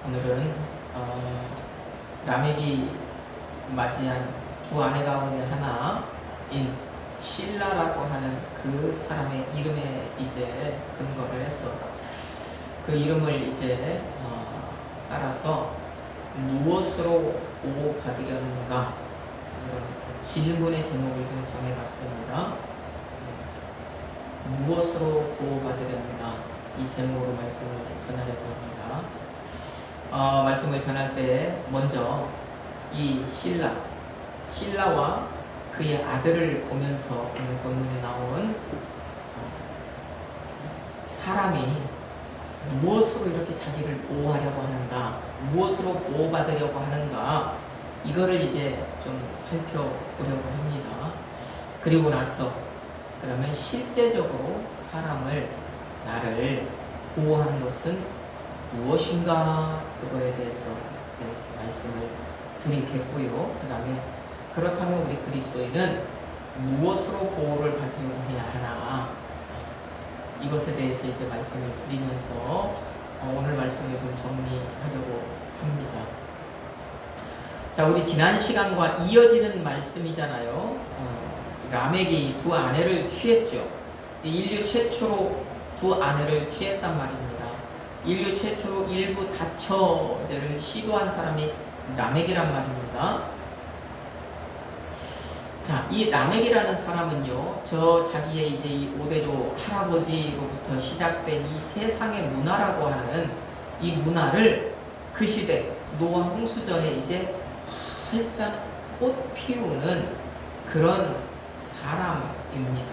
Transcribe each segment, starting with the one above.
오늘은 라멕이 맞이한 두 아내 가운데 하나인 실라라고 하는 그 사람의 이름에 이제 근거를 해서 그 이름을 이제 따라서 무엇으로 보호받으려는가 이런 질문의 제목을 좀 정해봤습니다. 무엇으로 보호받으려는가 이 제목으로 말씀을 전하려고 합니다. 말씀을 전할 때 먼저 이 신라와 그의 아들을 보면서 오늘 본문에 나온 사람이 무엇으로 이렇게 자기를 보호하려고 하는가, 무엇으로 보호받으려고 하는가, 이거를 이제 좀 살펴보려고 합니다. 그리고 나서 그러면 실제적으로 나를 보호하는 것은 무엇인가, 그거에 대해서 이제 말씀을 드리겠고요. 그 다음에 그렇다면 우리 그리스도인은 무엇으로 보호를 받으려고 해야 하나, 이것에 대해서 이제 말씀을 드리면서 오늘 말씀을 좀 정리하려고 합니다. 자, 우리 지난 시간과 이어지는 말씀이잖아요. 라멕이 두 아내를 취했죠. 인류 최초로 두 아내를 취했단 말입니다. 인류 최초로 일부 다처제를 시도한 사람이 라멕이란 말입니다. 자, 이 라멕이라는 사람은요, 자기의 이제 이 5대조 할아버지로부터 시작된 이 세상의 문화라고 하는 이 문화를 그 시대 노아 홍수전에 이제 활짝 꽃 피우는 그런 사람입니다.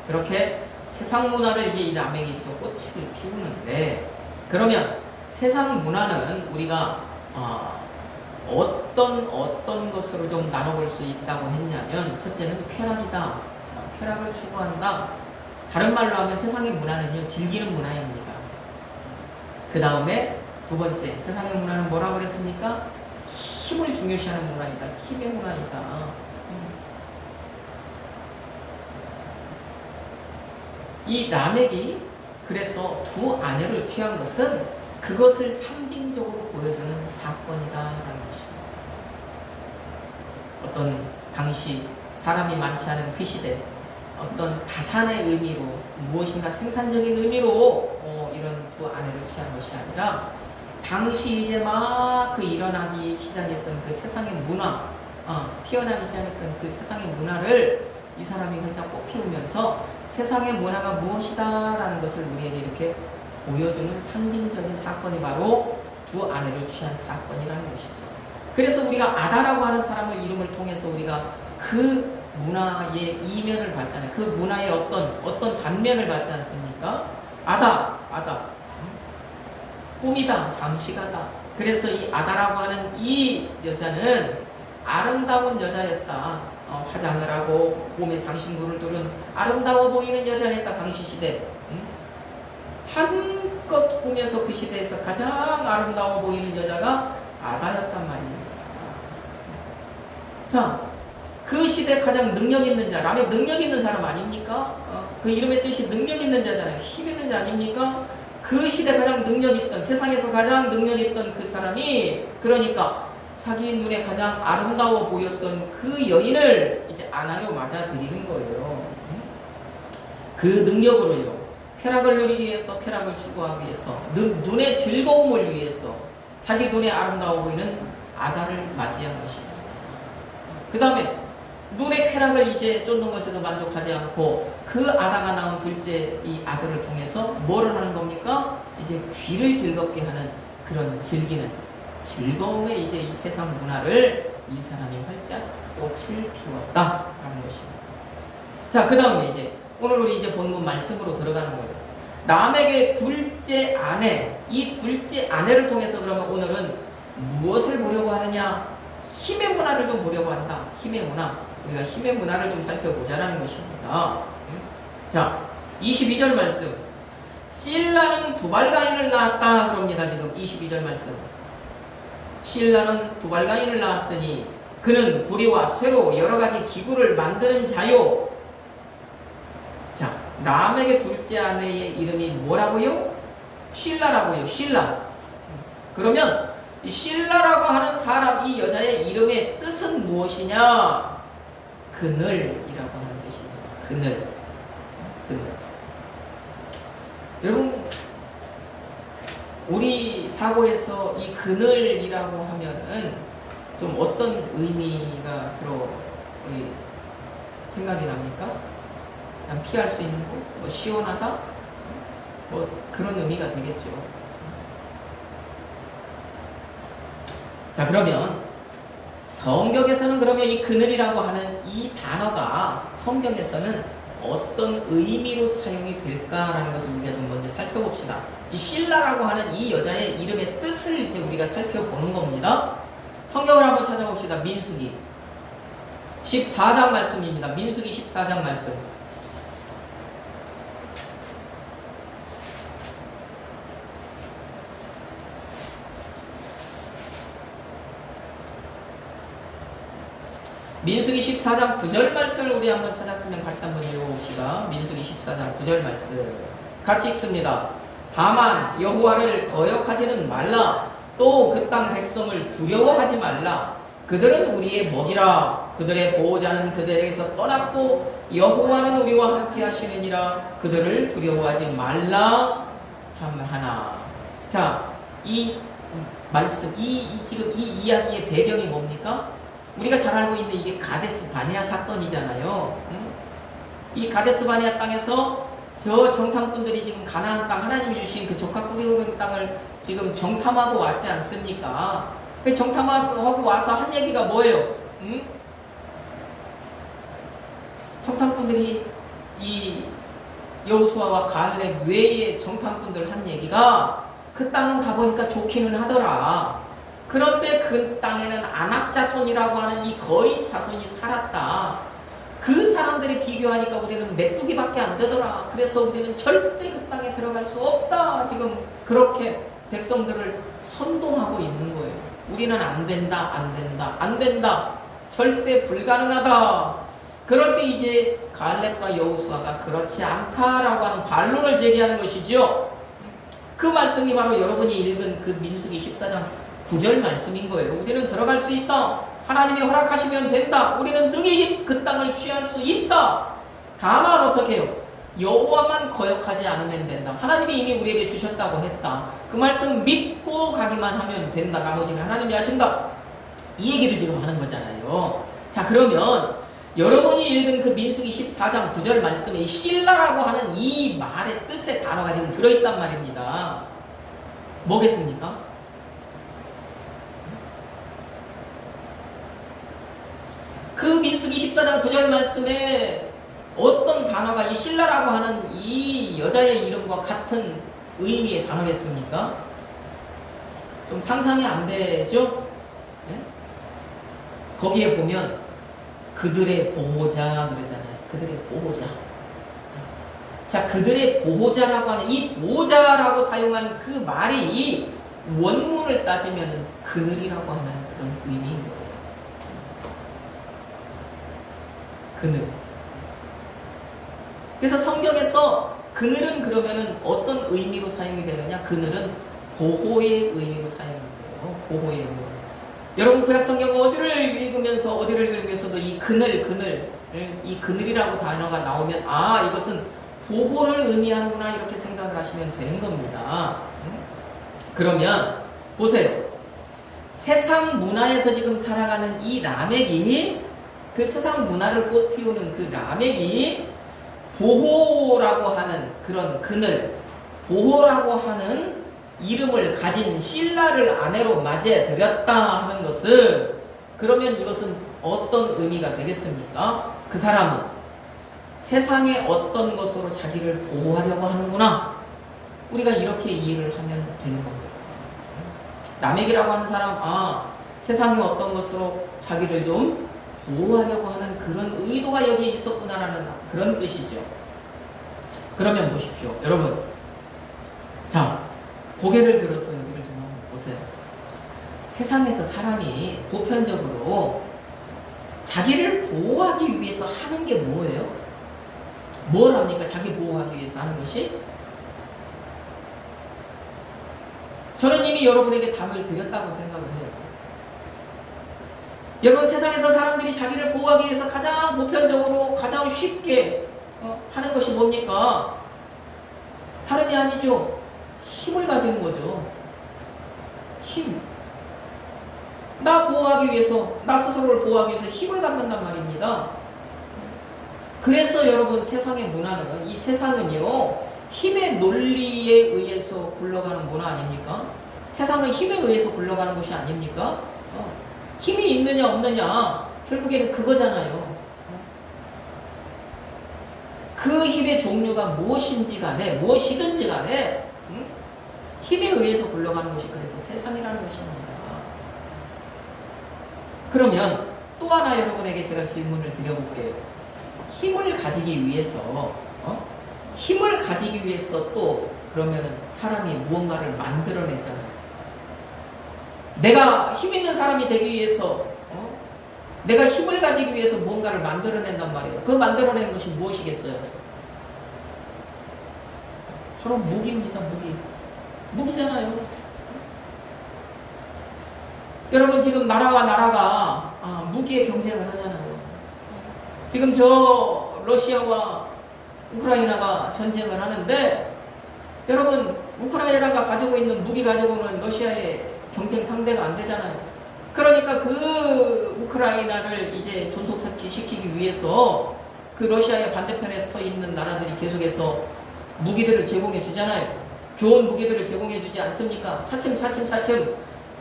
그렇게 세상 문화를 이제 이 라멕이 꽃을 피우는데, 그러면 세상 문화는 우리가 어떤 것으로 좀 나눠볼 수 있다고 했냐면, 첫째는 쾌락이다. 쾌락을 추구한다. 다른 말로 하면 세상의 문화는요, 즐기는 문화입니다. 그 다음에 두 번째, 세상의 문화는 뭐라고 그랬습니까? 힘을 중요시하는 문화이다. 힘의 문화이다. 이 라멕이 그래서 두 아내를 취한 것은 그것을 상징적으로 보여주는 사건이다라는 것입니다. 어떤 당시 사람이 많지 않은 그 시대, 어떤 다산의 의미로, 무엇인가 생산적인 의미로 이런 두 아내를 취한 것이 아니라, 당시 이제 막 그 일어나기 시작했던 그 세상의 문화, 피어나기 시작했던 그 세상의 문화를 이 사람이 활짝 꽃피우면서 세상의 문화가 무엇이다라는 것을 우리에게 이렇게 보여주는 상징적인 사건이 바로 두 아내를 취한 사건이라는 것이죠. 그래서 우리가 아다라고 하는 사람을 이름을 통해서 우리가 그 문화의 이면을 봤잖아요. 그 문화의 어떤 단면을 봤지 않습니까? 아다, 꿈이다, 장시가다. 그래서 이 아다라고 하는 이 여자는 아름다운 여자였다. 화장을 하고 몸에 장신구를 두른 아름다워 보이는 여자였다. 당시 시대. 한껏 꿈에서 그 시대에서 가장 아름다워 보이는 여자가 아다였단 말입니다. 자, 그 시대 가장 능력 있는 자, 라멕 능력 있는 사람 아닙니까? 그 이름의 뜻이 능력 있는 자잖아요. 힘 있는 자 아닙니까? 그 시대 가장 능력 있던, 세상에서 가장 능력 있던 그 사람이, 그러니까 자기 눈에 가장 아름다워 보였던 그 여인을 이제 아내로 맞아들이는 거예요. 그 능력으로요, 쾌락을 누리기 위해서, 쾌락을 추구하기 위해서, 눈의 즐거움을 위해서 자기 눈에 아름다워 보이는 아다를 맞이한 것입니다. 그 다음에 눈의 쾌락을 이제 쫓는 것에도 만족하지 않고 그 아다가 낳은 둘째 이 아들을 통해서 뭐를 하는 겁니까? 이제 귀를 즐겁게 하는 그런 즐기는 즐거움에 이제 이 세상 문화를 이 사람이 활짝 꽃을 피웠다라는 것입니다. 자, 그 다음에 이제 오늘 우리 이제 본문 말씀으로 들어가는 거예요. 라멕의 둘째 아내, 이 둘째 아내를 통해서 그러면 오늘은 무엇을 보려고 하느냐? 힘의 문화를 좀 보려고 한다. 힘의 문화. 우리가 힘의 문화를 좀 살펴보자라는 것입니다. 자, 22절 말씀. 실라는 두발가인을 낳았다. 그럽니다. 지금 22절 말씀. 실라는 두발가인을 낳았으니 그는 구리와 쇠로 여러가지 기구를 만드는 자요. 자, 라멕의 둘째 아내의 이름이 뭐라고요? 실라라고요. 실라. 그러면 이 실라라고 하는 사람, 이 여자의 이름의 뜻은 무엇이냐? 그늘이라고 하는 뜻입니다. 그늘. 그늘. 여러분, 우리 사고에서 이 그늘이라고 하면은 좀 어떤 의미가 생각이 납니까? 그냥 피할 수 있는 곳, 뭐 시원하다, 뭐 그런 의미가 되겠죠. 자, 그러면 성경에서는 그러면 이 그늘이라고 하는 이 단어가 성경에서는 어떤 의미로 사용이 될까라는 것을 우리가 좀 먼저 살펴봅시다. 이 실라라고 하는 이 여자의 이름의 뜻을 이제 우리가 살펴보는 겁니다. 성경을 한번 찾아봅시다. 민수기 14장 말씀입니다. 민수기 14장 말씀. 민수기 14장 9절 말씀을 우리 한번 찾았으면 같이 한번 읽어봅시다. 민수기 14장 9절 말씀 같이 읽습니다. 다만 여호와를 거역하지는 말라. 또 그 땅 백성을 두려워하지 말라. 그들은 우리의 먹이라. 그들의 보호자는 그들에게서 떠났고 여호와는 우리와 함께 하시느니라. 그들을 두려워하지 말라 하나. 자, 이 말씀, 지금 이 이야기의 배경이 뭡니까? 우리가 잘 알고 있는 이게 가데스 바네아 사건이잖아요. 이 가데스 바네아 땅에서 저 정탐꾼들이 지금 가나안 땅, 하나님이 주신 그 적합 뿌리오른 땅을 지금 정탐하고 왔지 않습니까? 그 정탐하고 와서 한 얘기가 뭐예요? 정탐꾼들이 이 여호수아와 갈렙 외의 정탐꾼들 한 얘기가 그 땅은 가보니까 좋기는 하더라. 그런데 그 땅에는 아낙 자손이라고 하는 이 거인 자손이 살았다. 그 사람들이 비교하니까 우리는 메뚜기밖에 안 되더라. 그래서 우리는 절대 그 땅에 들어갈 수 없다. 지금 그렇게 백성들을 선동하고 있는 거예요. 우리는 안 된다, 안 된다, 안 된다. 절대 불가능하다. 그럴 때 이제 갈렙과 여호수아가 그렇지 않다라고 하는 반론을 제기하는 것이죠. 그 말씀이 바로 여러분이 읽은 그 민수기 14장 9절 말씀인 거예요. 우리는 들어갈 수 있다. 하나님이 허락하시면 된다. 우리는 능히 그 땅을 취할 수 있다. 다만 어떻게 해요? 여호와만 거역하지 않으면 된다. 하나님이 이미 우리에게 주셨다고 했다. 그 말씀 믿고 가기만 하면 된다. 나머지는 하나님이 하신다. 이 얘기를 지금 하는 거잖아요. 자, 그러면 여러분이 읽은 그 민수기 14장 9절 말씀에 실라라고 하는 이 말의 뜻의 단어가 지금 들어있단 말입니다. 뭐겠습니까? 그 민수기 14장 9절 말씀에 어떤 단어가 이 실라라고 하는 이 여자의 이름과 같은 의미의 단어겠습니까? 좀 상상이 안 되죠? 네? 거기에 보면 그들의 보호자 그러잖아요. 그들의 보호자. 자, 그들의 보호자라고 하는 이 보호자라고 사용한 그 말이 원문을 따지면 그늘이라고 하는 그런 의미인 거예요. 그늘. 그래서 성경에서 그늘은 그러면은 어떤 의미로 사용이 되느냐? 그늘은 보호의 의미로 사용이 돼요. 보호의 의미. 여러분 구약 성경 어디를 읽으면서도 이 그늘, 이 그늘이라고 단어가 나오면 아, 이것은 보호를 의미하는구나 이렇게 생각을 하시면 되는 겁니다. 그러면 보세요. 세상 문화에서 지금 살아가는 이 라멕이 그 세상 문화를 꽃피우는 그 라멕이 보호라고 하는 그런 그늘, 보호라고 하는 이름을 가진 실라를 아내로 맞이해드렸다 하는 것은 그러면 이것은 어떤 의미가 되겠습니까? 그 사람은 세상의 어떤 것으로 자기를 보호하려고 하는구나. 우리가 이렇게 이해를 하면 되는 겁니다. 라멕이라고 하는 사람, 아, 세상의 어떤 것으로 자기를 좀 보호하려고 하는 그런 의도가 여기에 있었구나라는 그런 뜻이죠. 그러면 보십시오. 여러분. 자, 고개를 들어서 여기를 좀 한번 보세요. 세상에서 사람이 보편적으로 자기를 보호하기 위해서 하는 게 뭐예요? 뭘 합니까? 자기 보호하기 위해서 하는 것이? 저는 이미 여러분에게 답을 드렸다고 생각을 해요. 여러분, 세상에서 사람들이 자기를 보호하기 위해서 가장 보편적으로 가장 쉽게 하는 것이 뭡니까? 다름이 아니죠. 힘을 가지는 거죠. 힘. 나 보호하기 위해서, 나 스스로를 보호하기 위해서 힘을 갖는단 말입니다. 그래서 여러분, 세상의 문화는, 이 세상은요, 힘의 논리에 의해서 굴러가는 문화 아닙니까? 세상은 힘에 의해서 굴러가는 것이 아닙니까? 힘이 있느냐 없느냐 결국에는 그거잖아요. 그 힘의 종류가 무엇인지 간에 무엇이든지 간에 힘에 의해서 굴러가는 것이 그래서 세상이라는 것입니다. 그러면 또 하나 여러분에게 제가 질문을 드려볼게요. 힘을 가지기 위해서 힘을 가지기 위해서 또 그러면은 사람이 무언가를 만들어내잖아요. 내가 힘 있는 사람이 되기 위해서 내가 힘을 가지기 위해서 무언가를 만들어낸단 말이에요. 그 만들어내는 것이 무엇이겠어요? 서로 무기입니다. 무기잖아요. 여러분, 지금 나라와 나라가 무기의 경쟁을 하잖아요. 지금 저 러시아와 우크라이나가 전쟁을 하는데, 여러분, 우크라이나가 가지고 있는 무기 가지고는 러시아의 경쟁 상대가 안 되잖아요. 그러니까 그 우크라이나를 이제 존속시키기 위해서 그 러시아의 반대편에 서 있는 나라들이 계속해서 무기들을 제공해 주잖아요. 좋은 무기들을 제공해 주지 않습니까? 차츰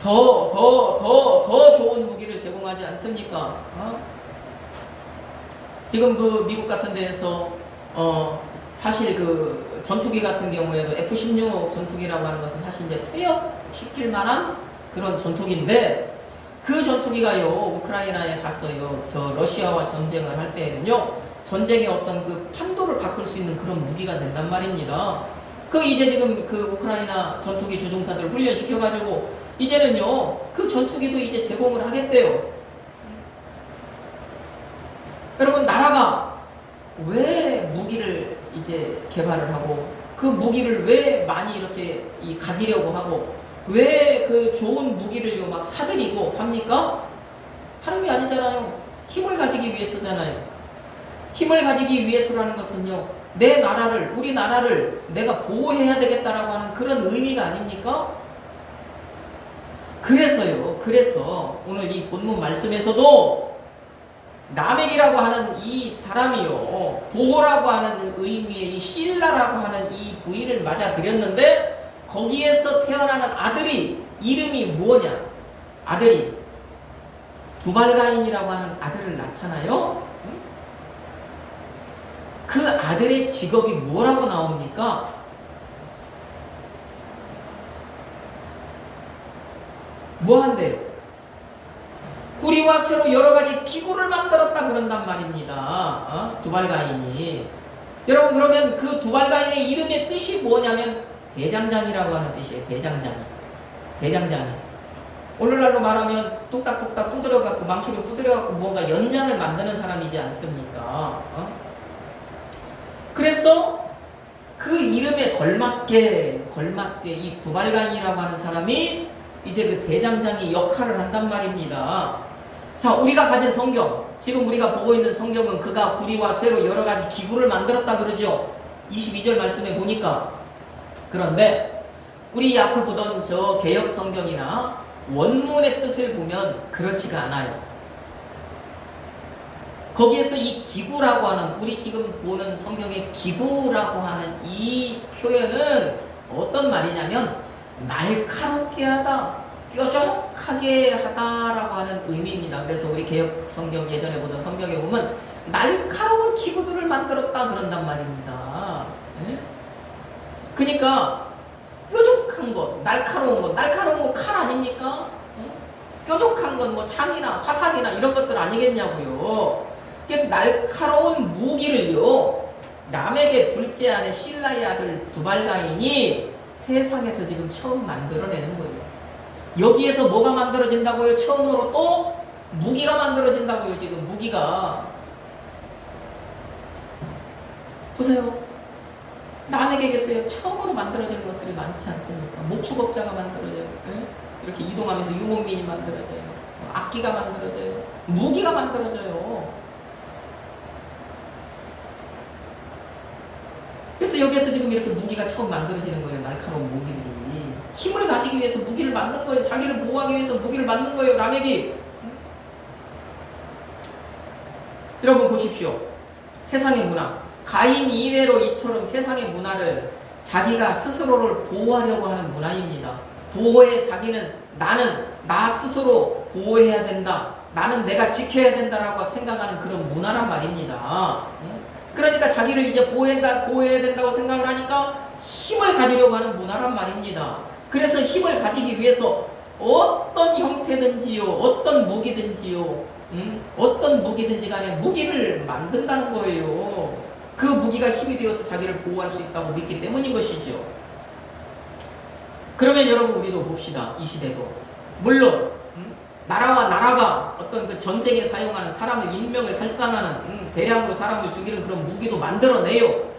더 좋은 무기를 제공하지 않습니까? 지금 그 미국 같은 데에서 사실 그 전투기 같은 경우에도 F-16 전투기라고 하는 것은 사실 이제 퇴역시킬 만한 그런 전투기인데, 그 전투기가요 우크라이나에 갔어요. 저 러시아와 전쟁을 할 때에는요 전쟁의 어떤 그 판도를 바꿀 수 있는 그런 무기가 된단 말입니다. 그 이제 지금 그 우크라이나 전투기 조종사들을 훈련시켜가지고 이제는요 그 전투기도 이제 제공을 하겠대요. 여러분, 나라가 왜 무기를 이제 개발을 하고 그 무기를 왜 많이 이렇게 가지려고 하고 왜 그 좋은 무기를요 막 사들이고 합니까? 다른 게 아니잖아요. 힘을 가지기 위해서잖아요. 힘을 가지기 위해서라는 것은요 내 나라를, 우리 나라를 내가 보호해야 되겠다라고 하는 그런 의미가 아닙니까? 그래서 오늘 이 본문 말씀에서도 라멕이라고 하는 이 사람이요 보호라고 하는 의미의 이 실라라고 하는 이 부인을 맞아들였는데, 거기에서 태어나는 아들이 이름이 뭐냐? 아들이 두발가인이라고 하는 아들을 낳잖아요. 그 아들의 직업이 뭐라고 나옵니까? 뭐 한대요? 구리와 쇠로 여러 가지 기구를 만들었다 그런단 말입니다. 두발가인이. 여러분, 그러면 그 두발가인의 이름의 뜻이 뭐냐면 대장장이라고 하는 뜻이에요. 대장장이. 오늘날로 말하면 뚝딱뚝딱 두드려갖고 망치로 두드려갖고 뭔가 연장을 만드는 사람이지 않습니까? 그래서 그 이름에 걸맞게 이 두발가인이라고 하는 사람이 이제 그 대장장이 역할을 한단 말입니다. 자, 우리가 가진 성경, 지금 우리가 보고 있는 성경은 그가 구리와 쇠로 여러 가지 기구를 만들었다 그러죠. 22절 말씀에 보니까. 그런데 우리 앞에 보던 저 개역 성경이나 원문의 뜻을 보면 그렇지가 않아요. 거기에서 이 기구라고 하는, 우리 지금 보는 성경의 기구라고 하는 이 표현은 어떤 말이냐면 날카롭게 하다, 뾰족하게 하다라고 하는 의미입니다. 그래서 우리 개역 성경 예전에 보던 성경에 보면 날카로운 기구들을 만들었다 그런단 말입니다. 그러니까 뾰족한 것, 날카로운 것 칼 아닙니까? 뾰족한 건 뭐 창이나 화살이나 이런 것들 아니겠냐고요. 날카로운 무기를요 라멕의 둘째 아내 실라의 아들 두발가인이 세상에서 지금 처음 만들어내는 거예요. 여기에서 뭐가 만들어진다고요? 처음으로 또 무기가 만들어진다고요. 지금 무기가 보세요. 남에게서요 처음으로 만들어지는 것들이 많지 않습니까? 목축업자가 만들어져요. 예? 이렇게 이동하면서 유목민이 만들어져요. 악기가 만들어져요. 무기가 만들어져요. 그래서 여기에서 지금 이렇게 무기가 처음 만들어지는 거예요. 날카로운 무기들이. 힘을 가지기 위해서 무기를 만든 거예요. 자기를 보호하기 위해서 무기를 만든 거예요. 라멕이. 여러분 보십시오. 세상의 문화. 가인 이외로 이처럼 세상의 문화를 자기가 스스로를 보호하려고 하는 문화입니다. 보호해 자기는 나는 나 스스로 보호해야 된다. 나는 내가 지켜야 된다라고 생각하는 그런 문화란 말입니다. 그러니까 자기를 이제 보호해야 된다고 생각을 하니까 힘을 가지려고 하는 문화란 말입니다. 그래서 힘을 가지기 위해서 어떤 형태든지요, 어떤 무기든지요, 어떤 무기든지 간에 무기를 만든다는 거예요. 그 무기가 힘이 되어서 자기를 보호할 수 있다고 믿기 때문인 것이죠. 그러면 여러분 우리도 봅시다. 이 시대도. 물론 나라와 나라가 어떤 그 전쟁에 사용하는 사람의 인명을 살상하는 대량으로 사람을 죽이는 그런 무기도 만들어내요.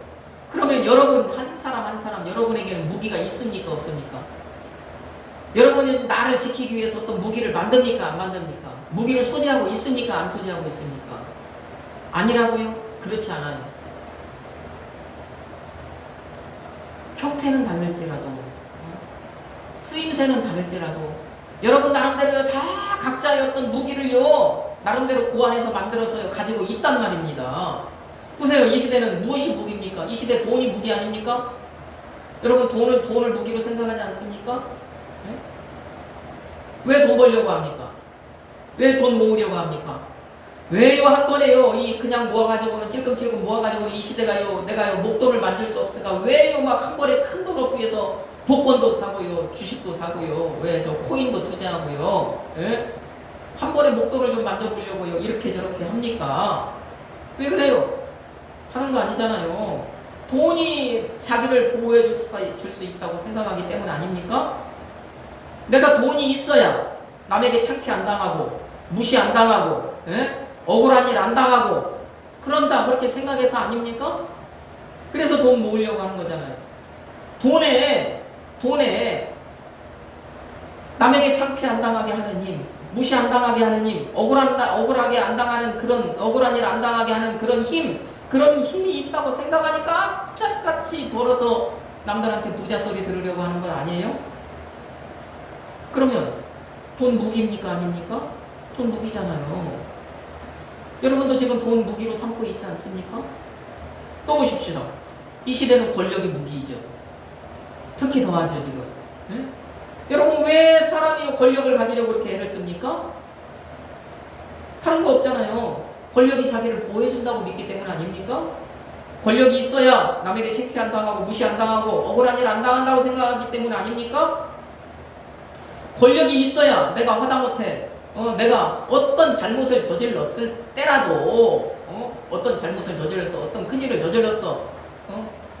그러면 여러분 한 사람 한 사람 여러분에게는 무기가 있습니까 없습니까? 여러분은 나를 지키기 위해서 어떤 무기를 만듭니까 안 만듭니까? 무기를 소지하고 있습니까 안 소지하고 있습니까? 아니라고요? 그렇지 않아요. 형태는 다를지라도 쓰임새는 다를지라도 여러분 나름대로 다 각자의 어떤 무기를요 나름대로 고안해서 만들어서 가지고 있단 말입니다. 보세요. 이 시대는 무엇이 무기입니까? 이 시대 돈이 무기 아닙니까? 여러분 돈을 무기로 생각하지 않습니까? 네? 왜 돈 벌려고 합니까? 왜 돈 모으려고 합니까? 왜요 한 번에요 이 그냥 모아가지고는 찔끔찔끔 모아가지고는 이 시대가요 내가요 목돈을 만들 수 없으니까 왜요 막 한 번에 큰 돈 얻기 위해서 복권도 사고요 주식도 사고요 왜 저 코인도 투자하고요 예? 한 번에 목돈을 좀 만들어보려고요 이렇게 저렇게 합니까? 왜 그래요? 하는 거 아니잖아요. 돈이 자기를 보호해 줄 수 있다고 생각하기 때문 아닙니까? 내가 돈이 있어야 남에게 창피 안 당하고 무시 안 당하고 예? 억울한 일 안 당하고 그런다 그렇게 생각해서 아닙니까? 그래서 돈 모으려고 하는 거잖아요. 돈에 남에게 창피 안 당하게 하는 힘, 무시 안 당하게 하는 힘, 억울하게 안 당하는 그런 억울한 일 안 당하게 하는 그런 힘, 그런 힘이 있다고 생각하니까 악착같이 벌어서 남들한테 부자 소리 들으려고 하는 건 아니에요? 그러면 돈 무기입니까 아닙니까? 돈 무기잖아요. 여러분도 지금 돈 무기로 삼고 있지 않습니까? 또 보십시다. 이 시대는 권력이 무기이죠. 특히 더하죠 지금. 네? 여러분 왜 사람이 권력을 가지려고 그렇게 애를 씁니까? 다른 거 없잖아요. 권력이 자기를 보호해준다고 믿기 때문 아닙니까? 권력이 있어야 남에게 창피 안 당하고 무시 안 당하고 억울한 일 안 당한다고 생각하기 때문 아닙니까? 권력이 있어야 내가 하다못해 내가 어떤 잘못을 저질렀을 때라도 어떤 잘못을 저질렀어 어떤 큰일을 저질렀어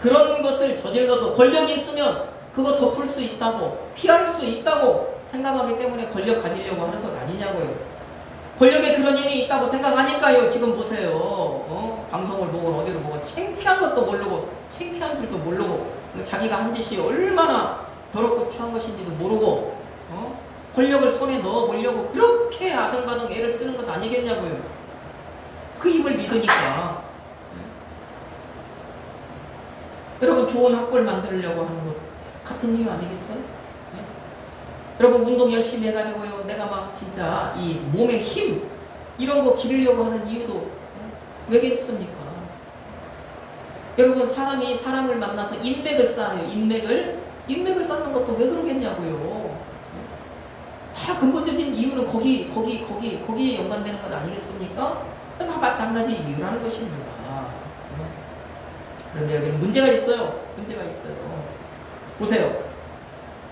그런 것을 저질러도 권력이 있으면 그거 덮을 수 있다고 피할 수 있다고 생각하기 때문에 권력 가지려고 하는 것 아니냐고요. 권력에 그런 힘이 있다고 생각하니까요. 지금 보세요. 방송을 보고 어디로 보고 창피한 것도 모르고 창피한 줄도 모르고 자기가 한 짓이 얼마나 더럽고 추한 것인지도 모르고 권력을 손에 넣어보려고 그렇게 아등바등 애를 쓰는 것 아니겠냐고요. 그 힘을 믿으니까. 여러분 좋은 학벌 만들려고 하는 것 같은 이유 아니겠어요? 여러분 운동 열심히 해가지고요 내가 막 진짜 이 몸의 힘 이런 거 기르려고 하는 이유도 왜겠습니까? 여러분 사람이 사람을 만나서 인맥을 쌓아요. 인맥을 쌓는 것도 왜 그러겠냐고요. 다 근본적인 이유는 거기에 연관되는 것 아니겠습니까? 다 마찬가지 이유라는 것입니다. 그런데 여기는 문제가 있어요. 보세요.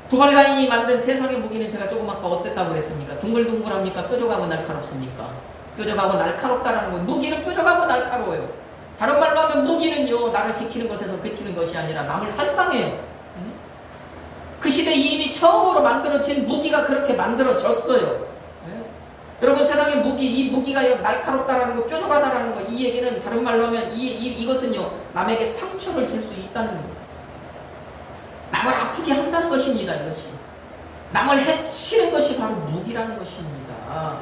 두발가인이 만든 세상의 무기는 제가 조금 아까 어땠다고 그랬습니까? 둥글둥글합니까? 뾰족하고 날카롭습니까? 뾰족하고 날카롭다라는 건 무기는 뾰족하고 날카로워요. 다른 말로 하면 무기는요 나를 지키는 것에서 그치는 것이 아니라 남을 살상해요. 그 시대 이미 처음으로 만들어진 무기가 그렇게 만들어졌어요. 여러분 세상의 이 무기가 날카롭다라는 거 뾰족하다라는 거 이 얘기는 다른 말로 하면 이것은요 남에게 상처를 줄 수 있다는 남을 아프게 한다는 것입니다. 이것이 남을 해치는 것이 바로 무기라는 것입니다.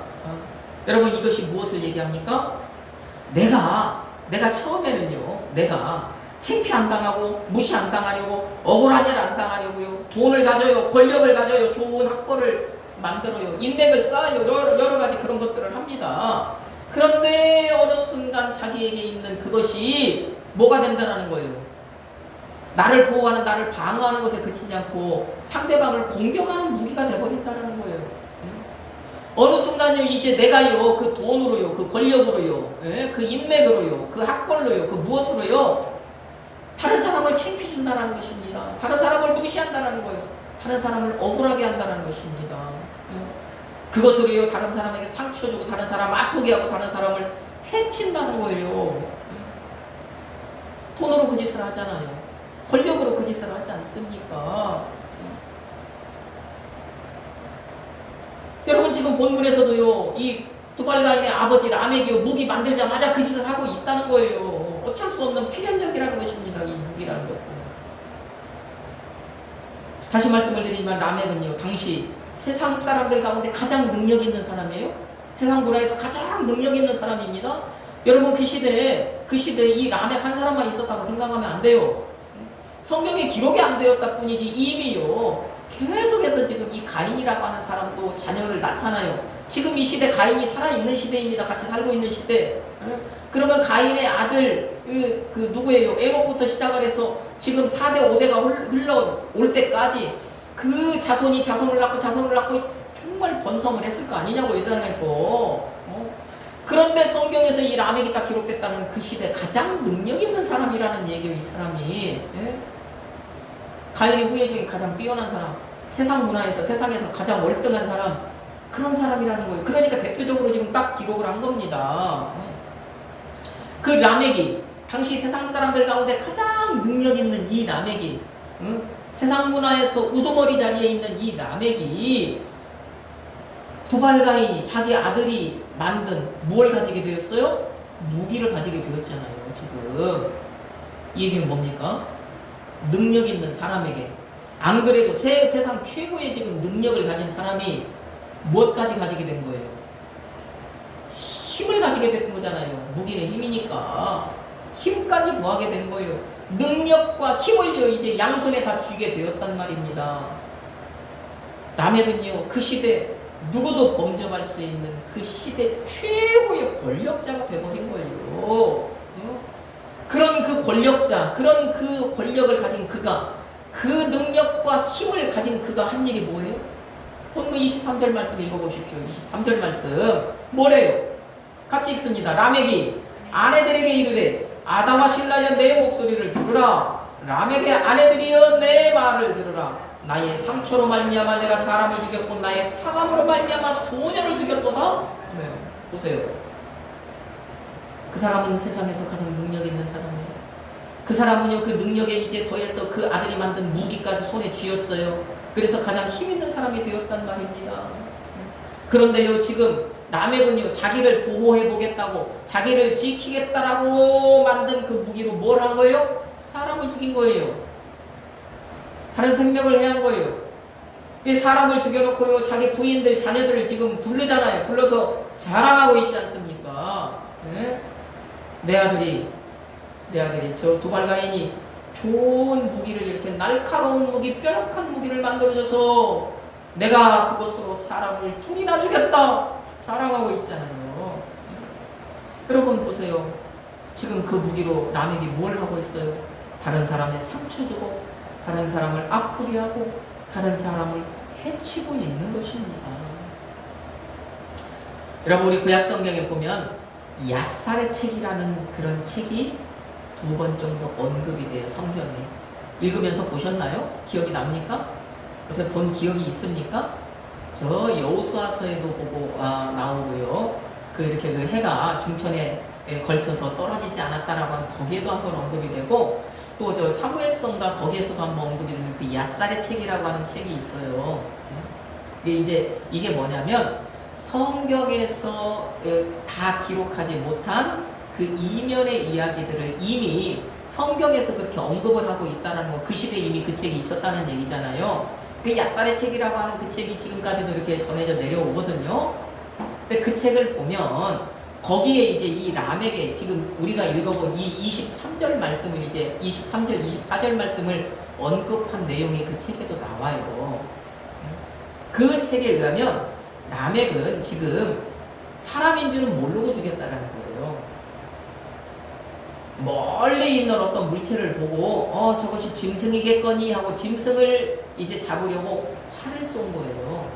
여러분 이것이 무엇을 얘기합니까? 내가 처음에는요, 내가 창피 안 당하고 무시 안 당하려고 억울한 일 안 당하려고요, 돈을 가져요, 권력을 가져요, 좋은 학벌을 만들어요, 인맥을 쌓아요, 여러 가지 그런 것들을 합니다. 그런데 어느 순간 자기에게 있는 그것이 뭐가 된다는 거예요? 나를 보호하는, 나를 방어하는 것에 그치지 않고 상대방을 공격하는 무기가 되어버린다는 거예요. 어느 순간요, 이제 내가요, 그 돈으로요, 그 권력으로요, 그 인맥으로요, 그 학벌로요, 그 무엇으로요, 다른 사람을 창피해준다는 것입니다. 다른 사람을 무시한다는 거예요. 다른 사람을 억울하게 한다는 것입니다. 그것으로요, 다른 사람에게 상처 주고, 다른 사람 아프게 하고, 다른 사람을 해친다는 거예요. 돈으로 그 짓을 하잖아요. 권력으로 그 짓을 하지 않습니까? 여러분 지금 본문에서도요, 이 두발가인의 아버지 라멕이요, 무기 만들자마자 그 짓을 하고 있다는 거예요. 어쩔 수 없는 필연적이라는 것입니다. 이 무기라는 것은. 다시 말씀을 드리지만 라멕은요, 당시 세상 사람들 가운데 가장 능력 있는 사람이에요. 세상 문화에서 가장 능력 있는 사람입니다. 여러분 그 시대에 이 라멕 한 사람만 있었다고 생각하면 안 돼요. 성경에 기록이 안 되었다 뿐이지 이미요, 계속해서 지금 이 가인이라고 하는 사람도 자녀를 낳잖아요. 지금 이 시대 가인이 살아있는 시대입니다. 같이 살고 있는 시대. 그러면 가인의 아들 그 누구예요? 에녹부터 시작을 해서 지금 4대 5대가 흘러올 때까지 그 자손이 자손을 낳고 정말 번성을 했을 거 아니냐고 이 세상에서. 그런데 성경에서 이 라멕이 딱 기록됐다는 그 시대 가장 능력 있는 사람이라는 얘기예요. 이 사람이. 가인의 후예 중에 가장 뛰어난 사람, 세상 문화에서, 세상에서 가장 월등한 사람, 그런 사람이라는 거예요. 그러니까 대표적으로 지금 딱 기록을 한 겁니다. 그 라멕이, 당시 세상 사람들 가운데 가장 능력 있는 이 라멕이, 세상 문화에서 우두머리 자리에 있는 이 라멕이, 두발가인이 자기 아들이 만든 무엇을 가지게 되었어요? 무기를 가지게 되었잖아요. 지금 이 얘기는 뭡니까? 능력 있는 사람에게, 안 그래도 세상 최고의 지금 능력을 가진 사람이 무엇까지 가지게 된 거예요? 힘을 가지게 된 거잖아요. 무기는 힘이니까 힘까지 더하게 된 거예요. 능력과 힘을요, 이제 양손에 다 쥐게 되었단 말입니다. 라멕은요, 그 시대 누구도 범접할 수 있는 그 시대 최고의 권력자가 되어버린 거예요. 그런 그 권력자, 그런 그 권력을 가진 그가, 그 능력과 힘을 가진 그가 한 일이 뭐예요? 본문 23절 말씀 읽어보십시오. 23절 말씀 뭐래요? 같이 읽습니다. 라멕이 아내들에게 이르되 아담과 신라여 내 목소리를 들으라. 라멕의 아내들이여 내 말을 들으라. 나의 상처로 말미암아 내가 사람을 죽였고 나의 상함으로 말미암아 소년을 죽였도다. 네, 보세요. 그 사람은 세상에서 가장 능력 있는 사람이에요. 그 사람은요, 그 능력에 이제 더해서 그 아들이 만든 무기까지 손에 쥐었어요. 그래서 가장 힘 있는 사람이 되었단 말입니다. 그런데요, 지금 라멕은요, 자기를 보호해 보겠다고, 자기를 지키겠다라고 만든 그 무기로 뭘 한 거예요? 사람을 죽인 거예요. 다른 생명을 해한 거예요. 사람을 죽여놓고요, 자기 부인들, 자녀들을 지금 부르잖아요. 불러서 자랑하고 있지 않습니까? 네? 내 아들이 저 두발가인이 좋은 무기를, 이렇게 날카로운 무기, 뾰족한 무기를 만들어줘서 내가 그것으로 사람을 둘이나 죽였다 자랑하고 있잖아요. 여러분 보세요. 지금 그 무기로 라멕이 뭘 하고 있어요? 다른 사람의 상처 주고, 다른 사람을 아프게 하고, 다른 사람을 해치고 있는 것입니다. 여러분 우리 구약성경에 보면 야살의 책이라는 그런 책이 2번 정도 언급이 돼요. 성경에. 읽으면서 보셨나요? 기억이 납니까? 어떻게 본 기억이 있습니까? 저 여호수아서에도 보고 나오고요. 이렇게 그 해가 중천에 걸쳐서 떨어지지 않았다라고 하는 거기에도 한번 언급이 되고, 또 저 사무엘서인가 거기에서도 한번 언급이 되는 그 야살의 책이라고 하는 책이 있어요. 이게 뭐냐면 성경에서 다 기록하지 못한 그 이면의 이야기들을 이미 성경에서 그렇게 언급을 하고 있다는 거, 그 시대에 이미 그 책이 있었다는 얘기잖아요. 그 야살의 책이라고 하는 그 책이 지금까지도 이렇게 전해져 내려오거든요. 근데 그 책을 보면 거기에 이제 이 람에게 지금 우리가 읽어본 이 23절 말씀을 이제 23절, 24절 말씀을 언급한 내용이 그 책에도 나와요. 그 책에 의하면 라멕은 지금 사람인 줄은 모르고 죽였다는 거예요. 멀리 있는 어떤 물체를 보고 저것이 짐승이겠거니 하고 짐승을 이제 잡으려고 활을 쏜 거예요.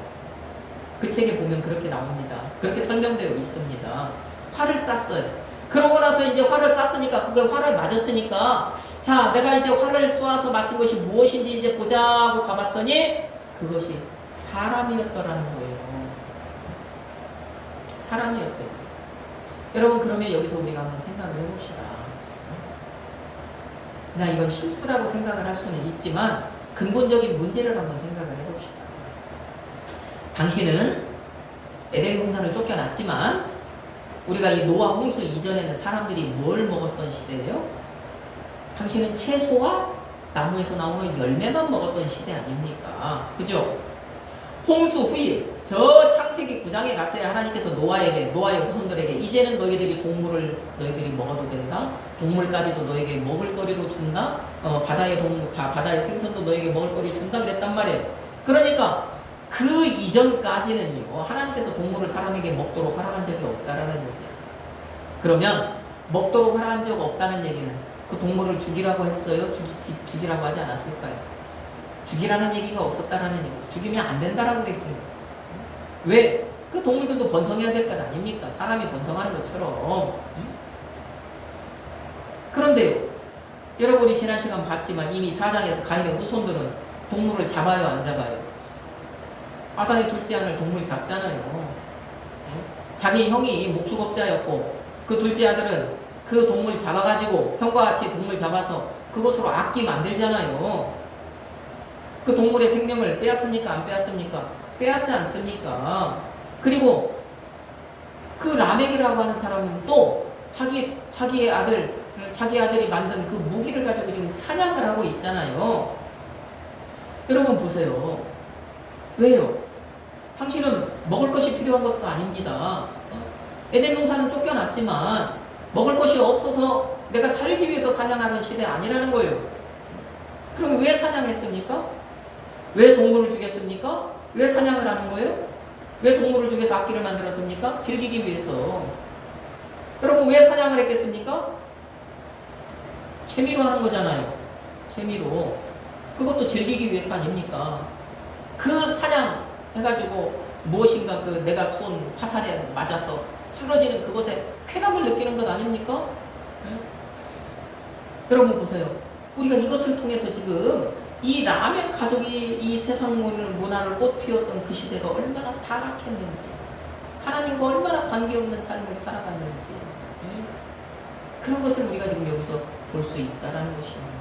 그 책에 보면 그렇게 나옵니다. 그렇게 설명되어 있습니다. 활을 쐈어요. 그러고 나서 이제 활을 쐈으니까 그게 활을 맞았으니까 자 내가 이제 활을 쏘아서 맞힌 것이 무엇인지 이제 보자고 가봤더니 그것이 사람이었더라는 거예요. 사람이었대요. 여러분 그러면 여기서 우리가 한번 생각을 해봅시다. 그냥 이건 실수라고 생각을 할 수는 있지만 근본적인 문제를 한번 생각을 해봅시다. 당신은 에덴 동산을 쫓겨났지만 우리가 이 노아 홍수 이전에는 사람들이 뭘 먹었던 시대예요? 당신은 채소와 나무에서 나오는 열매만 먹었던 시대 아닙니까? 그죠? 홍수 후에 저 창세기 9장에 갔어야 하나님께서 노아의 후손들에게 이제는 너희들이 동물을 너희들이 먹어도 된다. 동물까지도 너에게 먹을 거리로 준다. 바다의 동물 다 바다의 생선도 너에게 먹을 거리 준다 그랬단 말이에요. 그러니까 그 이전까지는요 하나님께서 동물을 사람에게 먹도록 허락한 적이 없다라는 얘기야. 그러면 먹도록 허락한 적 없다는 얘기는 그 동물을 죽이라고 했어요? 죽이라고 하지 않았을까요? 죽이라는 얘기가 없었다라는 얘기. 죽이면 안 된다라고 그랬습니다. 왜? 그 동물들도 번성해야 될 것 아닙니까? 사람이 번성하는 것처럼. 그런데요, 여러분이 지난 시간 봤지만 이미 4장에서 가인의 후손들은 동물을 잡아요, 안 잡아요? 아담의 둘째 아들 동물 잡잖아요. 자기 형이 목축업자였고 그 둘째 아들은 그 동물 잡아가지고 형과 같이 동물 잡아서 그것으로 악기 만들잖아요. 그 동물의 생명을 빼앗습니까? 안 빼앗습니까? 빼앗지 않습니까? 그리고 그 라멕이라고 하는 사람은 또 자기 아들이 만든 그 무기를 가지고 지금 사냥을 하고 있잖아요. 여러분 보세요. 왜요? 당신은 먹을 것이 필요한 것도 아닙니다. 에덴 동산은 쫓겨났지만 먹을 것이 없어서 내가 살기 위해서 사냥하는 시대 아니라는 거예요. 그럼 왜 사냥했습니까? 왜 동물을 죽였습니까? 왜 사냥을 하는 거예요? 왜 동물을 죽여서 악기를 만들었습니까? 즐기기 위해서. 여러분 왜 사냥을 했겠습니까? 재미로 하는 거잖아요. 재미로. 그것도 즐기기 위해서 아닙니까? 그 사냥 해가지고 무엇인가 그 내가 쏜 화살에 맞아서 쓰러지는 그것에 쾌감을 느끼는 것 아닙니까? 네? 여러분 보세요. 우리가 이것을 통해서 지금 이 라멕 가족이 이 세상 문화를 꽃피웠던 그 시대가 얼마나 타락했는지, 하나님과 얼마나 관계없는 삶을 살아갔는지, 그런 것을 우리가 지금 여기서 볼 수 있다라는 것입니다.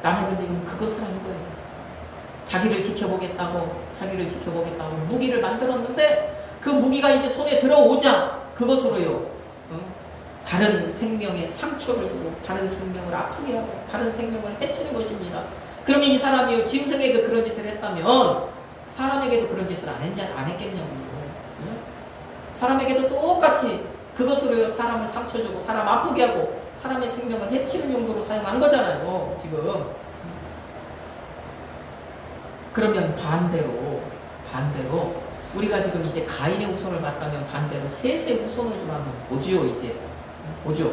라멕은 지금 그것을 한 거예요. 자기를 지켜보겠다고 무기를 만들었는데 그 무기가 이제 손에 들어오자 그것으로요. 다른 생명에 상처를 주고 다른 생명을 아프게 하고 다른 생명을 해치는 것입니다. 그러면 이 사람이 짐승에게 그런 짓을 했다면 사람에게도 그런 짓을 안 했겠냐고요. 사람에게도 똑같이 그것으로 사람을 상처 주고 사람 아프게 하고 사람의 생명을 해치는 용도로 사용한 거잖아요. 지금. 그러면 반대로 우리가 지금 이제 가인의 후손을 봤다면 반대로 셋의 후손을 좀 한번 보지요. 이제 보죠.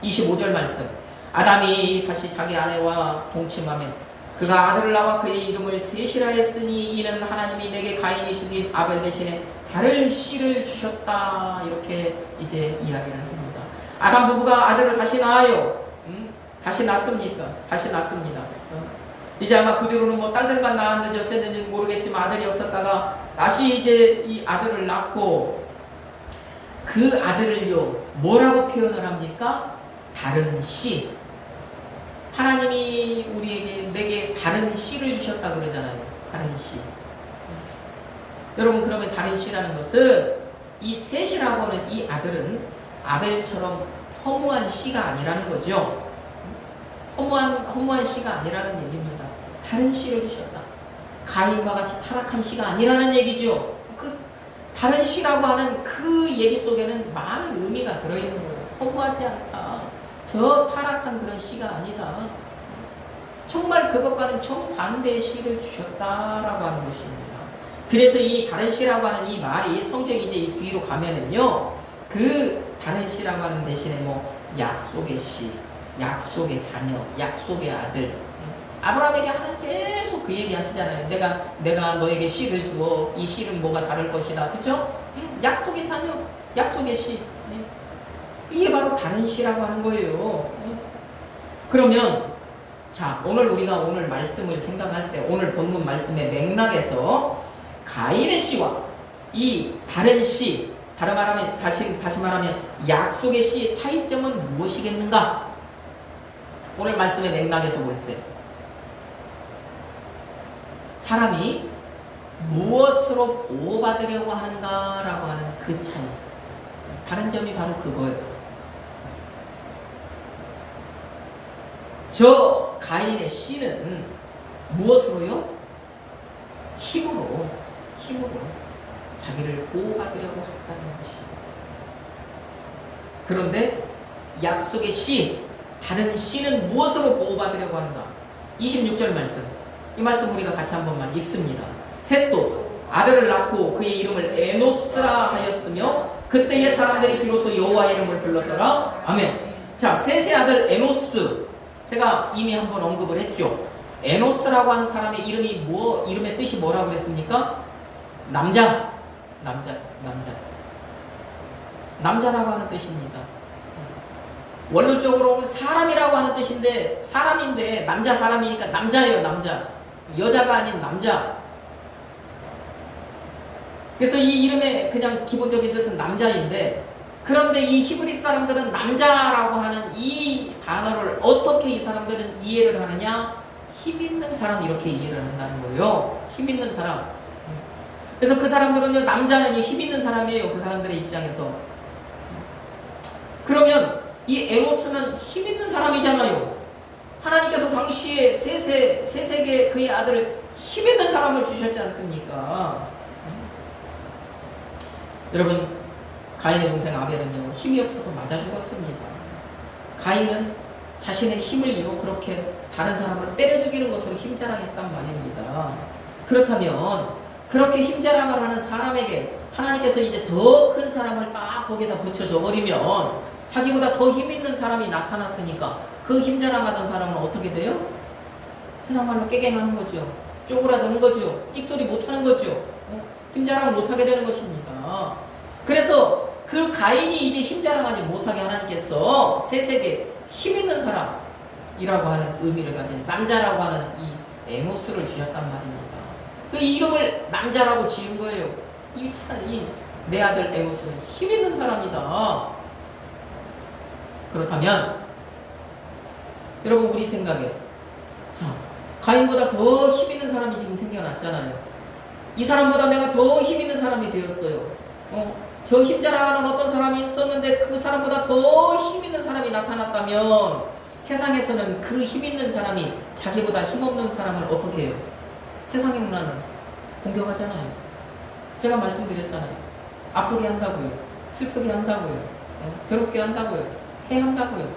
25절 말씀. 아담이 다시 자기 아내와 동침하며 그가 아들을 낳아 그의 이름을 셋이라 했으니 이는 하나님이 내게 가인이 죽인 아벨 대신에 다른 씨를 주셨다. 이렇게 이제 이야기를 합니다. 아담 부부가 아들을 다시 낳아요. 다시 낳습니까? 다시 낳습니다. 이제 아마 그 뒤로는 뭐 딸들만 낳았는지 어땠는지 모르겠지만 아들이 없었다가 다시 이제 이 아들을 낳고 그 아들을요 뭐라고 표현을 합니까? 다른 씨. 하나님이 내게 다른 씨를 주셨다 그러잖아요. 다른 씨. 여러분 그러면 다른 씨라는 것은 이 셋이라고 하는 이 아들은 아벨처럼 허무한 씨가 아니라는 거죠. 허무한 씨가 아니라는 얘기입니다. 다른 씨를 주셨다. 가인과 같이 타락한 씨가 아니라는 얘기죠. 그 다른 씨라고 하는 그 얘기 속에는 많은 의미가 들어있는 거예요. 허무하지 않다. 저 타락한 그런 씨가 아니다. 정말 그것과는 정반대의 씨를 주셨다라고 하는 것입니다. 그래서 이 다른 씨라고 하는 이 말이 성경이 이제 이 뒤로 가면은요, 그 다른 씨라고 하는 대신에 뭐 약속의 씨, 약속의 자녀, 약속의 아들. 아브라함에게 하나님 계속 그 얘기 하시잖아요. 내가 너에게 씨를 주어 이 씨는 뭐가 다를 것이다. 그쵸? 약속의 자녀, 약속의 씨. 이게 바로 다른 씨라고 하는 거예요. 그러면 자, 우리가 오늘 말씀을 생각할 때 오늘 본문 말씀의 맥락에서 가인의 씨와 이 다른 씨, 다시 말하면 약속의 씨의 차이점은 무엇이겠는가? 오늘 말씀의 맥락에서 볼 때 사람이 무엇으로 보호받으려고 하는가라고 하는 그 차이. 다른 점이 바로 그거예요. 저 가인의 씨는 무엇으로요? 힘으로 자기를 보호받으려고 했다는 것이에요. 그런데 약속의 씨, 다른 씨는 무엇으로 보호받으려고 하는가? 26절 말씀. 이 말씀 우리가 같이 한 번만 읽습니다. 셋도 아들을 낳고 그의 이름을 에노스라 하였으며 그때의 사람들이 비로소 여호와의 이름을 불렀더라. 아멘. 자, 셋의 아들 에노스. 제가 이미 한번 언급을 했죠. 에노스라고 하는 사람의 이름의 뜻이 뭐라고 그랬습니까? 남자라고 하는 뜻입니다. 원론적으로는 사람이라고 하는 뜻인데, 사람인데 사람이니까 남자예요. 남자. 여자가 아닌 남자. 그래서 이 이름의 그냥 기본적인 뜻은 남자인데, 그런데 이 히브리 사람들은 남자라고 하는 이 단어를 어떻게 이 사람들은 이해를 하느냐? 힘 있는 사람 이렇게 이해를 한다는 거예요. 힘 있는 사람. 그래서 그 사람들은요, 남자는 이 힘 있는 사람이에요. 그 사람들의 입장에서. 그러면 이 에노스는 힘 있는 사람이잖아요. 하나님께서 당시에 세세계 그의 아들을 힘 있는 사람을 주셨지 않습니까? 여러분, 가인의 동생 아벨은요, 힘이 없어서 맞아 죽었습니다. 가인은 자신의 힘을요, 그렇게 다른 사람을 때려 죽이는 것으로 힘자랑했단 말입니다. 그렇다면 그렇게 힘자랑을 하는 사람에게 하나님께서 이제 더 큰 사람을 딱 거기에다 붙여줘 버리면, 자기보다 더 힘 있는 사람이 나타났으니까 그 힘자랑하던 사람은 어떻게 돼요? 세상 말로 깨갱하는 거죠. 쪼그라드는 거죠. 찍소리 못하는 거죠. 힘자랑을 못하게 되는 것입니다. 그래서 그 가인이 이제 힘자랑하지 못하게 하나님께서 세세계 힘 있는 사람이라고 하는 의미를 가진 남자라고 하는 이 에노스를 주셨단 말입니다. 그 이름을 남자라고 지은 거예요. 내 아들 에노스는 힘 있는 사람이다. 그렇다면 여러분, 우리 생각에 가인보다 더 힘 있는 사람이 지금 생겨났잖아요. 이 사람보다 내가 더 힘 있는 사람이 되었어요. 저 힘자랑하는 어떤 사람이 있었는데 그 사람보다 더 힘 있는 사람이 나타났다면, 세상에서는 그 힘 있는 사람이 자기보다 힘없는 사람을 어떻게 해요? 세상의 문화는 공격하잖아요. 제가 말씀드렸잖아요. 아프게 한다고요. 슬프게 한다고요. 괴롭게 한다고요. 해한다고요.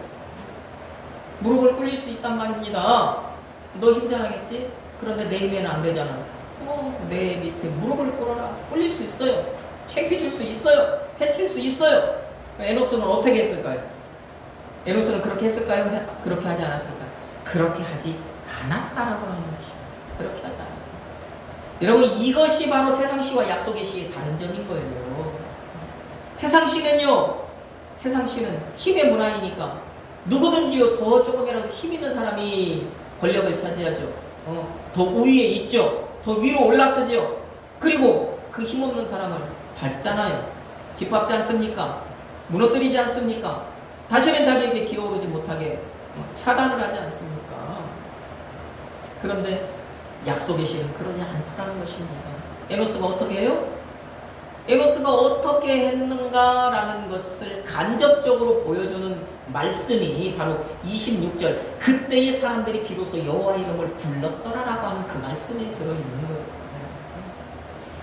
무릎을 꿇릴 수 있단 말입니다. 너 힘자랑했지? 그런데 내 힘에는 안 되잖아. 내 밑에 무릎을 꿇어라. 꿇릴 수 있어요. 창피해줄 수 있어요. 해칠 수 있어요. 에노스는 어떻게 했을까요? 에노스는 그렇게 했을까요? 그렇게 하지 않았을까요? 그렇게 하지 않았다라고 하는 것입니다. 그렇게 하지 않았다. 여러분, 이것이 바로 세상시와 약속의 시의 다른 점인 거예요. 세상시는 힘의 문화이니까 누구든지요, 더 조금이라도 힘 있는 사람이 권력을 차지하죠. 더 우위에 있죠. 더 위로 올라서죠. 그리고 그 힘없는 사람을 밟잖아요. 짓밟지 않습니까? 무너뜨리지 않습니까? 다시는 자기에게 기어오르지 못하게 차단을 하지 않습니까? 그런데 약속의 시는 그러지 않더라는 것입니다. 에노스가 어떻게 해요? 에노스가 어떻게 했는가라는 것을 간접적으로 보여주는 말씀이 바로 26절 그때의 사람들이 비로소 여호와 이름을 불렀더라라고 하는 그 말씀에 들어있는 거예요.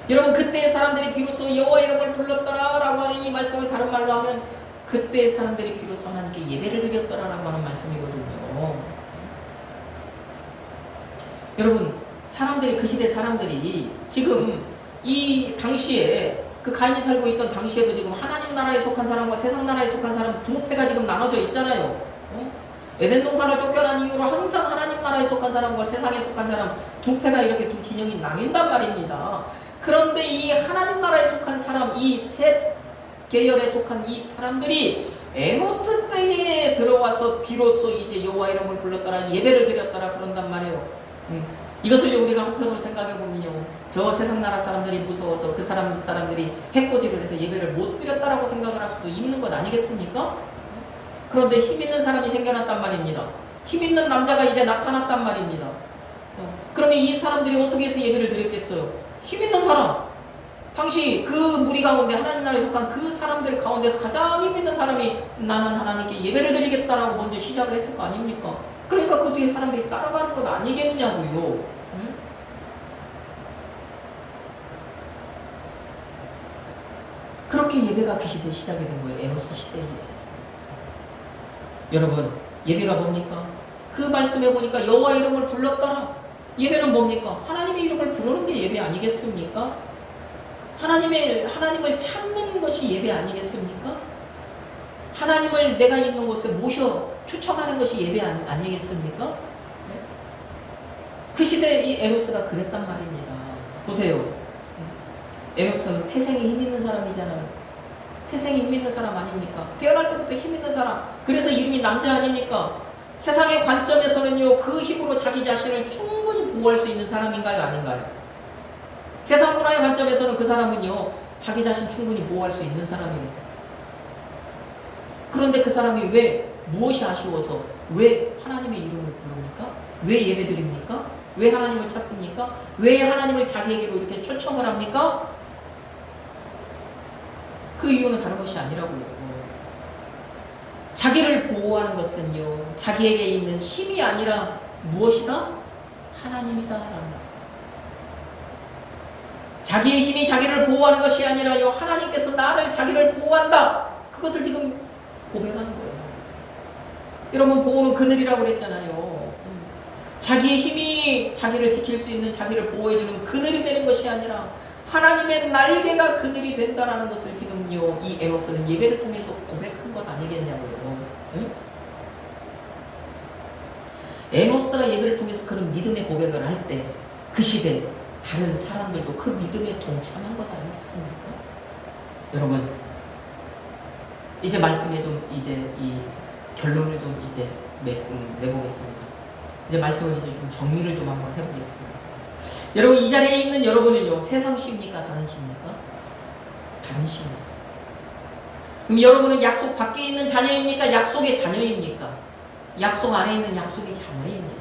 여러분 그때의 사람들이 비로소 여호와 이름을 불렀더라라고 하는 이 말씀을 다른 말로 하면 그때의 사람들이 비로소 하나님께 예배를 드렸더라라고 하는 말씀이거든요. 여러분 사람들이 그 시대 사람들이 지금 이 당시에 그 가인이 살고 있던 당시에도 지금 하나님 나라에 속한 사람과 세상 나라에 속한 사람 두 패가 지금 나눠져 있잖아요. 에덴 동산을 쫓겨난 이후로 항상 하나님 나라에 속한 사람과 세상에 속한 사람 두 패가 이렇게 두 진영이 나뉜단 말입니다. 그런데 이 하나님 나라에 속한 사람 이 셋 계열에 속한 이 사람들이 에노스 때에 들어와서 비로소 이제 여호와 이름을 불렀더라 예배를 드렸더라 그런단 말이에요. 이것을 우리가 한편으로 생각해보면요 저 세상 나라 사람들이 무서워서 그 사람들이 해코지를 해서 예배를 못 드렸다라고 생각을 할 수도 있는 것 아니겠습니까? 그런데 힘 있는 사람이 생겨났단 말입니다. 힘 있는 남자가 이제 나타났단 말입니다. 그러면 이 사람들이 어떻게 해서 예배를 드렸겠어요? 힘 있는 사람 당시 그 무리 가운데 하나님 나라에 속한 그 사람들 가운데서 가장 힘 있는 사람이 나는 하나님께 예배를 드리겠다라고 먼저 시작을 했을 거 아닙니까? 그러니까 그 뒤에 사람들이 따라가는 것 아니겠냐고요. 응? 그렇게 예배가 그 시대에 시작이 된 거예요. 에노스 시대에. 여러분 예배가 뭡니까? 그 말씀에 보니까 여호와 이름을 불렀더라. 예배는 뭡니까? 하나님의 이름을 부르는 게 예배 아니겠습니까? 하나님을 찾는 것이 예배 아니겠습니까? 하나님을 내가 있는 곳에 모셔 초청하는 것이 예배 아니겠습니까? 그 시대에 이 에노스가 그랬단 말입니다. 보세요. 에노스는 태생에 힘 있는 사람이잖아요. 태생에 힘 있는 사람 아닙니까? 태어날 때부터 힘 있는 사람. 그래서 이름이 남자 아닙니까? 세상의 관점에서는요, 그 힘으로 자기 자신을 충분히 보호할 수 있는 사람인가요? 아닌가요? 세상 문화의 관점에서는 그 사람은요, 자기 자신 충분히 보호할 수 있는 사람이에요. 그런데 그 사람이 왜, 무엇이 아쉬워서, 왜 하나님의 이름을 부릅니까? 왜 예배드립니까? 왜 하나님을 찾습니까? 왜 하나님을 자기에게로 이렇게 초청을 합니까? 그 이유는 다른 것이 아니라고요. 자기를 보호하는 것은요, 자기에게 있는 힘이 아니라 무엇이다? 하나님이다. 자기의 힘이 자기를 보호하는 것이 아니라요, 하나님께서 나를 자기를 보호한다. 그것을 지금 고백하는 거예요. 여러분, 보호는 그늘이라고 그랬잖아요. 자기의 힘이 자기를 지킬 수 있는, 자기를 보호해주는 그늘이 되는 것이 아니라 하나님의 날개가 그늘이 된다는 것을 지금요, 이 에노스는 예배를 통해서 고백한 것 아니겠냐고요. 응? 에노스가 예배를 통해서 그런 믿음의 고백을 할 때 그 시대 다른 사람들도 그 믿음에 동참한 것 아니겠습니까? 여러분, 이제 말씀에 좀 이제 이 결론을 좀 이제 내보겠습니다. 이제 말씀을 이제 좀 정리를 좀 한번 해보겠습니다. 여러분, 이 자리에 있는 여러분은요, 세상 시입니까? 다른 시입니까? 다른 시입니다. 그럼 여러분은 약속 밖에 있는 자녀입니까? 약속의 자녀입니까? 약속 안에 있는 약속의 자녀입니다.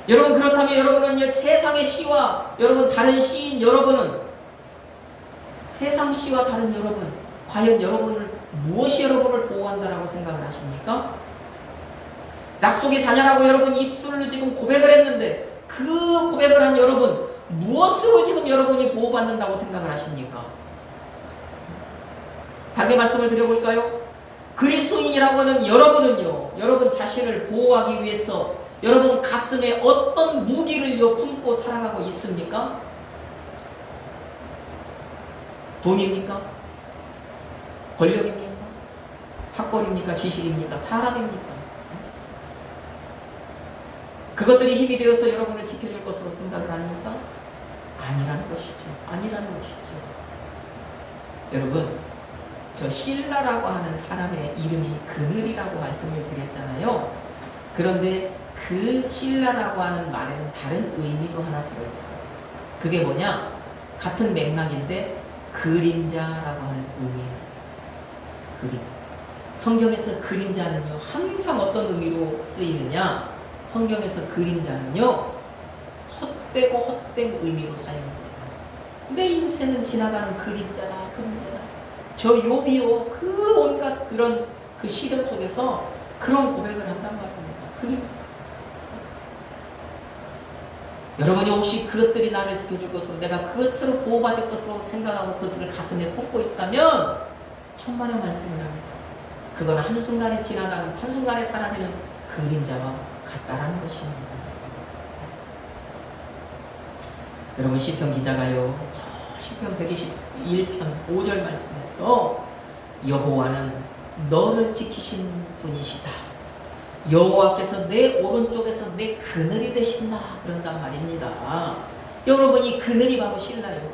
여러분, 그렇다면 여러분은 세상의 시와 여러분 다른 시인 여러분은 세상 시와 다른 여러분, 과연 여러분을 무엇이 여러분을 보호한다라고 생각을 하십니까? 약속의 자녀라고 여러분 입술로 지금 고백을 했는데 그 고백을 한 여러분 무엇으로 지금 여러분이 보호받는다고 생각을 하십니까? 다르게 말씀을 드려볼까요? 그리스도인이라고 하는 여러분은요, 여러분 자신을 보호하기 위해서 여러분 가슴에 어떤 무기를요 품고 살아가고 있습니까? 돈입니까? 권력입니까? 학벌입니까? 지식입니까? 사람입니까? 그것들이 힘이 되어서 여러분을 지켜줄 것으로 생각을 하니까 아니라는 것이죠. 아니라는 것이죠. 여러분, 저 실라라고 하는 사람의 이름이 그늘이라고 말씀을 드렸잖아요. 그런데 그 실라라고 하는 말에는 다른 의미도 하나 들어있어요. 그게 뭐냐? 같은 맥락인데 그림자라고 하는 의미예요. 그림자. 성경에서 그림자는요, 항상 어떤 의미로 쓰이느냐? 성경에서 그림자는요, 헛되고 헛된 의미로 사용됩니다. 내 인생은 지나가는 그림자다, 그림자다. 저 욥이요, 그 온갖 그런 그 시련 속에서 그런 고백을 한단 말입니다. 여러분이 혹시 그것들이 나를 지켜줄 것으로 내가 그것으로 보호받을 것으로 생각하고 그것을 가슴에 품고 있다면 천만의 말씀을 합니다. 그건 한순간에 지나가는 한순간에 사라지는 그림자와 같다라는 것입니다. 여러분 시편 기자가요 저 시편 121편 5절 말씀에서 여호와는 너를 지키신 분이시다. 여호와께서 내 오른쪽에서 내 그늘이 되신다 그런단 말입니다. 여러분 이 그늘이 바로 신라예요.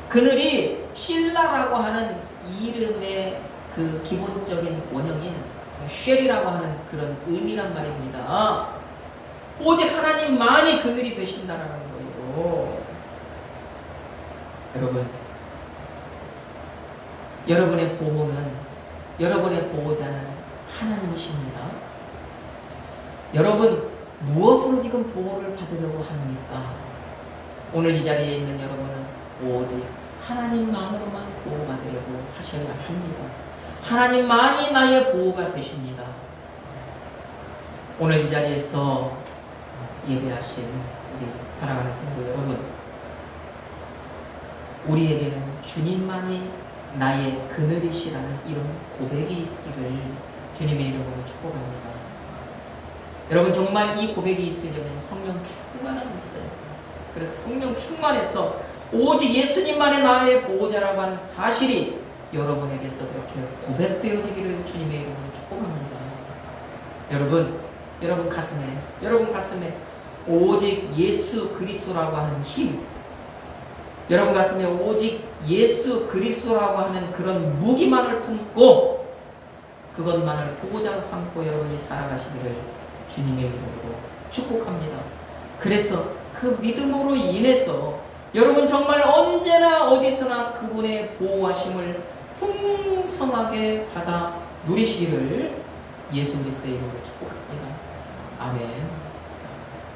그늘이 신라라고 하는 이름의 그 기본적인 원형인 쉘이라고 하는 그런 의미란 말입니다. 오직 하나님만이 그늘이 되신다라는 거예요. 여러분의 보호는 여러분의 보호자는 하나님이십니다. 여러분 무엇으로 지금 보호를 받으려고 합니까? 오늘 이 자리에 있는 여러분은 오직 하나님만으로만 보호받으려고 하셔야 합니다. 하나님만이 나의 보호가 되십니다. 오늘 이 자리에서 예배하신 우리 사랑하는 성도 여러분, 우리에게는 주님만이 나의 그늘이시라는 이런 고백이 있기를 주님의 이름으로 축복합니다. 여러분 정말 이 고백이 있으려면 성령 충만함이 있어요. 그래서 성령 충만해서 오직 예수님만이 나의 보호자라고 하는 사실이 여러분에게서 그렇게 고백되어지기를 주님의 이름으로 축복합니다. 여러분 가슴에 오직 예수 그리스도라고 하는 힘, 여러분 가슴에 오직 예수 그리스도라고 하는 그런 무기만을 품고 그것만을 보호자로 삼고 여러분이 살아가시기를 주님의 이름으로 축복합니다. 그래서 그 믿음으로 인해서 여러분 정말 언제나 어디서나 그분의 보호하심을 풍성하게 받아 누리시기를 예수 그리스도의 이름으로 축복합니다. 아멘.